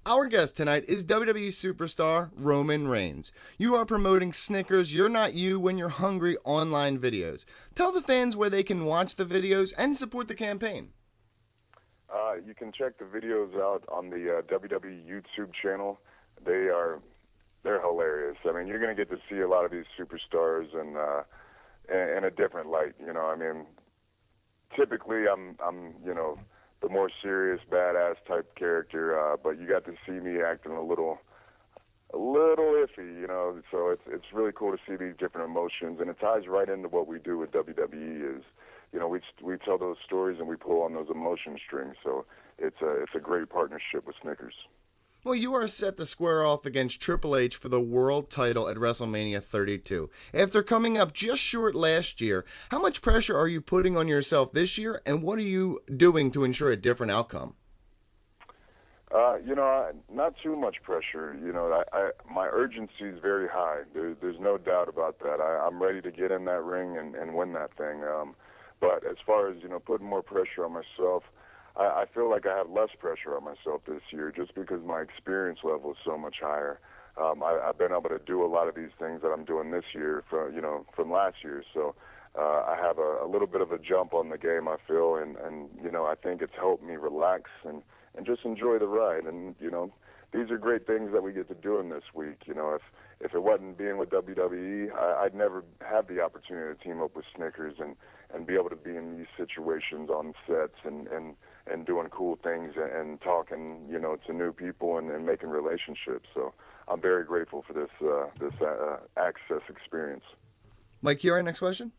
Our guest tonight is WWE superstar Roman Reigns. You are promoting Snickers You're Not You When You're Hungry online videos. Tell the fans where they can watch the videos and support the campaign. You can check the videos out on the WWE YouTube channel. They're hilarious. I mean, you're going to get to see a lot of these superstars in a different light. You know, I mean, typically I'm the more serious, badass type character, but you got to see me acting a little iffy, you know. So it's really cool to see these different emotions, and it ties right into what we do with WWE. Is, you know, we tell those stories and we pull on those emotion strings. So it's a great partnership with Snickers. Well, you are set to square off against Triple H for the world title at WrestleMania 32. After coming up just short last year, how much pressure are you putting on yourself this year, and what are you doing to ensure a different outcome? Not too much pressure. You know, my urgency is very high. There's no doubt about that. I'm ready to get in that ring and win that thing. But as far as, you know, putting more pressure on myself, I feel like I have less pressure on myself this year just because my experience level is so much higher. I've been able to do a lot of these things that I'm doing this year from last year. So I have a little bit of a jump on the game, I feel, and you know, I think it's helped me relax and just enjoy the ride. And, you know, these are great things that we get to do in this week. You know, if it wasn't being with WWE, I'd never have the opportunity to team up with Snickers and be able to be in these situations on sets and doing cool things and talking, you know, to new people and making relationships. So I'm very grateful for this access experience. Mike Chiari, next question.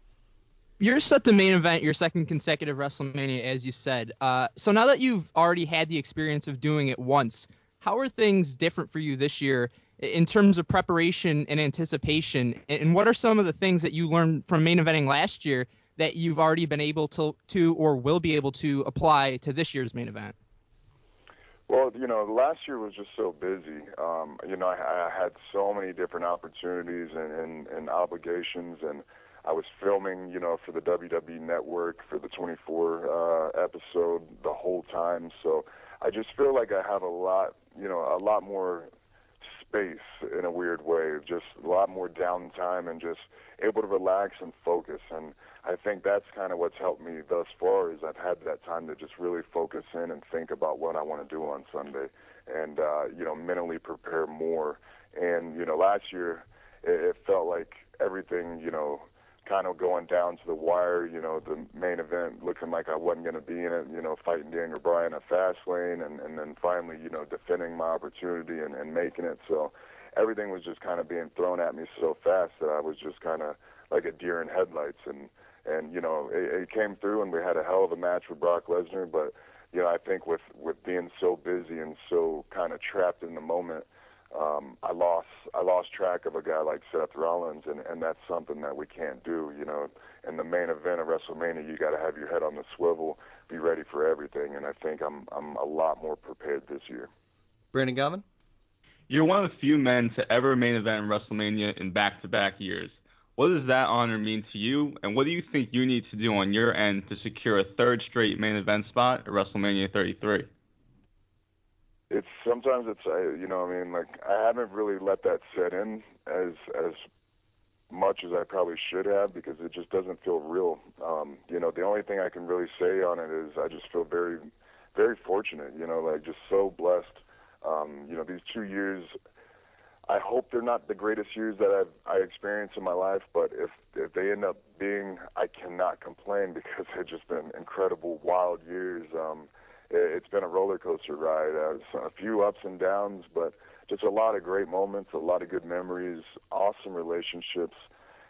You're set to main event your second consecutive WrestleMania, as you said. So now that you've already had the experience of doing it once, how are things different for you this year in terms of preparation and anticipation? And what are some of the things that you learned from main eventing last year that you've already been able to or will be able to apply to this year's main event? Well, you know, last year was just so busy. You know, I had so many different opportunities and obligations, and I was filming, you know, for the WWE Network for the 24 episode the whole time. So I just feel like I have a lot more space in a weird way, just a lot more downtime and just able to relax and focus. And I think that's kind of what's helped me thus far, is I've had that time to just really focus in and think about what I want to do on Sunday and, you know, mentally prepare more. And, you know, last year it felt like everything, you know, kind of going down to the wire, you know, the main event looking like I wasn't going to be in it, you know, fighting Daniel Bryan at Fastlane and then finally, you know, defending my opportunity and making it. So everything was just kind of being thrown at me so fast that I was just kind of like a deer in headlights. And you know, it came through and we had a hell of a match with Brock Lesnar. But, you know, I think with being so busy and so kind of trapped in the moment, I lost track of a guy like Seth Rollins, and that's something that we can't do. You know, in the main event of WrestleMania, you got to have your head on the swivel, be ready for everything, and I think I'm a lot more prepared this year. Brandon Galvin? You're one of the few men to ever main event in WrestleMania in back-to-back years. What does that honor mean to you, and what do you think you need to do on your end to secure a third straight main event spot at WrestleMania 33? Sometimes it's you know, I mean, like, I haven't really let that set in as much as I probably should have, because it just doesn't feel real. You know, the only thing I can really say on it is I just feel very, very fortunate, you know, like just so blessed. You know, these 2 years, I hope they're not the greatest years that I experienced in my life, but if they end up being, I cannot complain, because they've just been incredible, wild years. It's been a roller coaster ride, a few ups and downs, but just a lot of great moments, a lot of good memories, awesome relationships.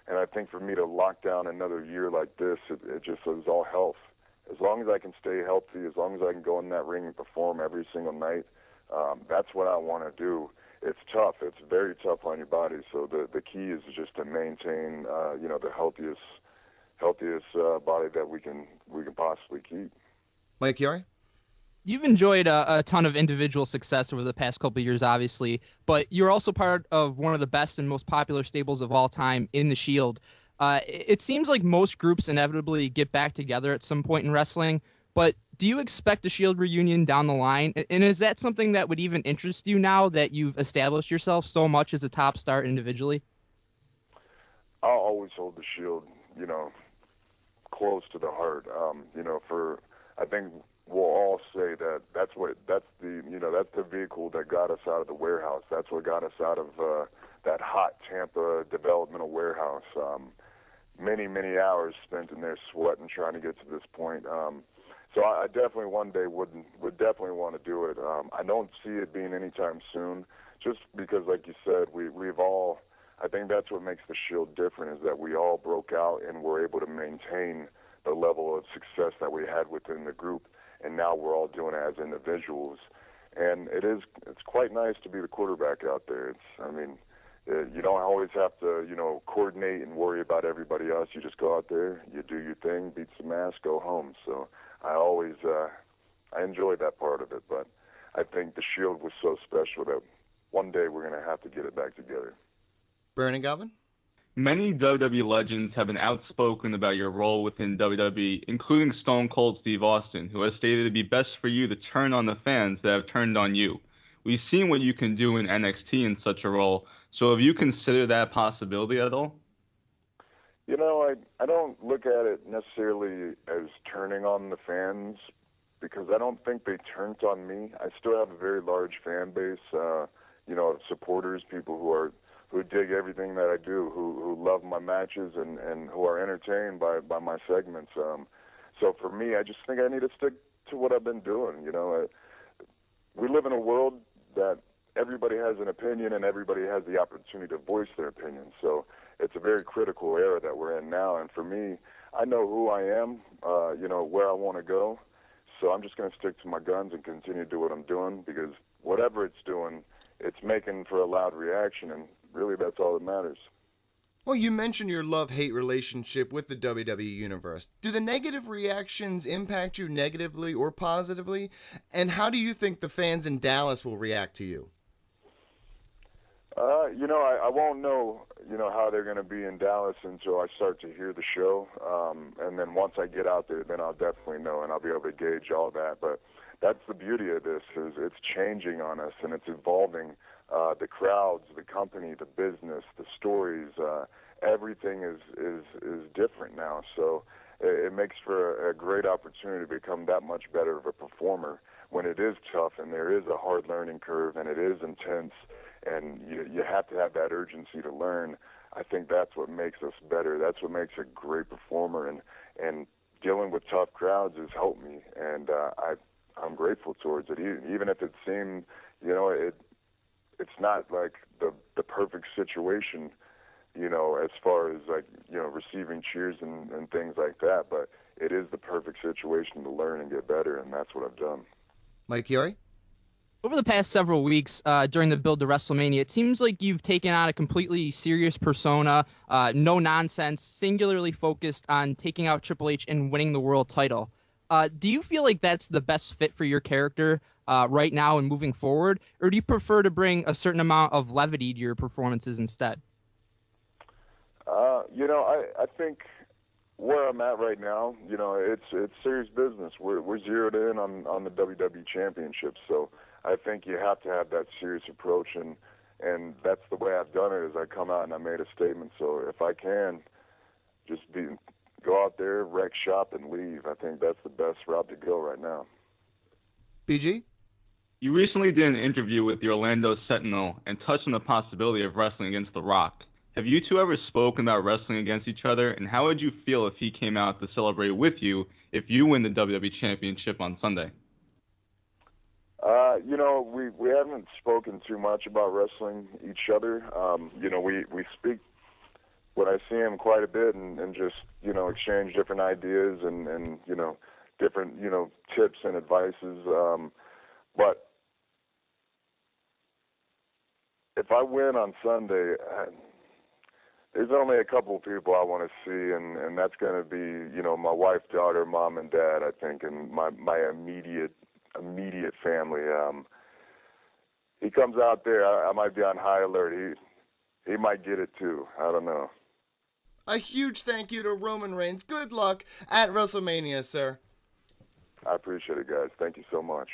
And I think for me to lock down another year like this, it just is all health. As long as I can stay healthy, as long as I can go in that ring and perform every single night, that's what I want to do. It's tough. It's very tough on your body. So the key is just to maintain, you know, the healthiest body that we can possibly keep. Mike Chiari? You've enjoyed a ton of individual success over the past couple of years, obviously, but you're also part of one of the best and most popular stables of all time in the Shield. It seems like most groups inevitably get back together at some point in wrestling, but do you expect a Shield reunion down the line? And is that something that would even interest you now that you've established yourself so much as a top star individually? I'll always hold the Shield, close to the heart. I think we'll all say that's the vehicle that got us out of the warehouse. That's what got us out of that hot Tampa developmental warehouse. Many hours spent in there sweating trying to get to this point. So I definitely one day would definitely want to do it. I don't see it being anytime soon, just because, like you said, we've all. I think that's what makes the Shield different, is that we all broke out and were able to maintain the level of success that we had within the group, and now we're all doing it as individuals. And it's quite nice to be the quarterback out there. You don't always have to, coordinate and worry about everybody else. You just go out there, you do your thing, beat some ass, go home. So I always, I enjoyed that part of it, but I think the Shield was so special that one day we're going to have to get it back together. Brandon Galvin? Many WWE legends have been outspoken about your role within WWE, including Stone Cold Steve Austin, who has stated it'd be best for you to turn on the fans that have turned on you. We've seen what you can do in NXT in such a role, so have you considered that possibility at all? I don't look at it necessarily as turning on the fans, because I don't think they turned on me. I still have a very large fan base, of supporters, people who dig everything that I do, who love my matches and who are entertained by my segments. So for me, I just think I need to stick to what I've been doing. We live in a world that everybody has an opinion and everybody has the opportunity to voice their opinion. So it's a very critical era that we're in now. And for me, I know who I am, where I want to go. So I'm just going to stick to my guns and continue to do what I'm doing, because whatever it's doing, it's making for a loud reaction, and really that's all that matters. Well, you mentioned your love-hate relationship with the WWE Universe. Do the negative reactions impact you negatively or positively? And how do you think the fans in Dallas will react to you? I won't know, how they're going to be in Dallas until I start to hear the show. And then once I get out there, then I'll definitely know, and I'll be able to gauge all that. But that's the beauty of this, is it's changing on us and it's evolving. The crowds, the company, the business, the stories, everything is different now. So it makes for a great opportunity to become that much better of a performer when it is tough and there is a hard learning curve and it is intense and you have to have that urgency to learn. I think that's what makes us better. That's what makes a great performer, and dealing with tough crowds has helped me, and I'm grateful towards it. Even if it seemed, it's not like the perfect situation, as far as receiving cheers and things like that, but it is the perfect situation to learn and get better, and that's what I've done. Mike Chiari? Over the past several weeks during the build to WrestleMania, it seems like you've taken on a completely serious persona, no nonsense, singularly focused on taking out Triple H and winning the world title. Do you feel like that's the best fit for your character right now and moving forward, or do you prefer to bring a certain amount of levity to your performances instead? I think where I'm at right now, it's serious business. We're zeroed in on the WWE Championship, so I think you have to have that serious approach, and that's the way I've done it. Is I come out and I made a statement. So if I can, just go out there, wreck shop, and leave. I think that's the best route to go right now. BG? You recently did an interview with the Orlando Sentinel and touched on the possibility of wrestling against The Rock. Have you two ever spoken about wrestling against each other, and how would you feel if he came out to celebrate with you if you win the WWE Championship on Sunday? We haven't spoken too much about wrestling each other. We speak when I see him quite a bit and just, exchange different ideas and different, tips and advices. But if I win on Sunday, there's only a couple of people I want to see, and that's going to be, my wife, daughter, mom, and dad, I think, and my immediate family. He comes out there, I might be on high alert. He might get it too. I don't know. A huge thank you to Roman Reigns. Good luck at WrestleMania, sir. I appreciate it, guys. Thank you so much.